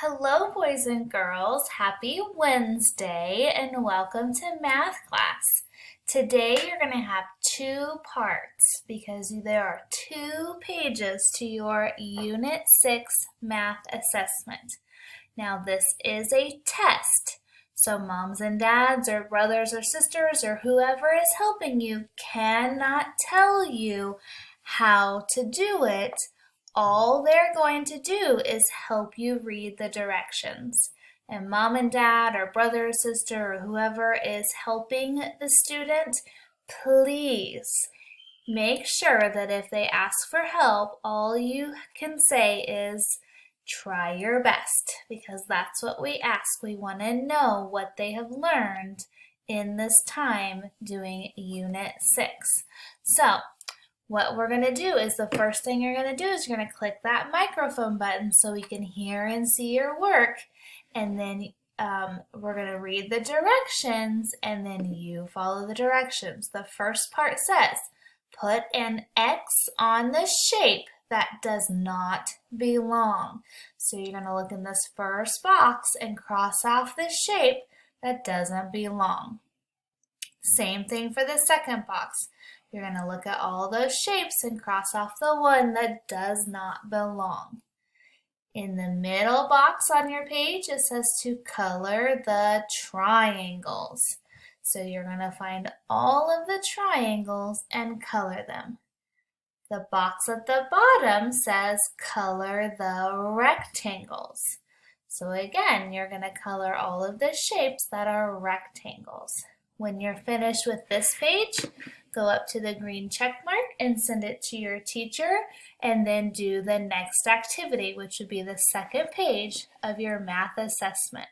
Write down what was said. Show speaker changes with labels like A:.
A: Hello, boys and girls. Happy Wednesday and welcome to math class. Today you're going to have two parts because there are 2 pages to your Unit 6 math assessment. Now, this is a test, so moms and dads or brothers or sisters or whoever is helping you cannot tell you how to do it. All they're going to do is help you read the directions. And mom and dad or brother or sister or whoever is helping the student, please make sure that if they ask for help, all you can say is try your best, because that's what we ask. We want to know what they have learned in this time doing Unit 6. So what we're going to do is the first thing you're going to do is you're going to click that microphone button so we can hear and see your work. And then we're going to read the directions and then you follow the directions. The first part says, put an X on the shape that does not belong. So you're going to look in this first box and cross off the shape that doesn't belong. Same thing for the second box. You're going to look at all those shapes and cross off the one that does not belong. In the middle box on your page, it says to color the triangles. So you're going to find all of the triangles and color them. The box at the bottom says color the rectangles. So again, you're going to color all of the shapes that are rectangles. When you're finished with this page, go up to the green check mark and send it to your teacher, and then do the next activity, which would be the second page of your math assessment.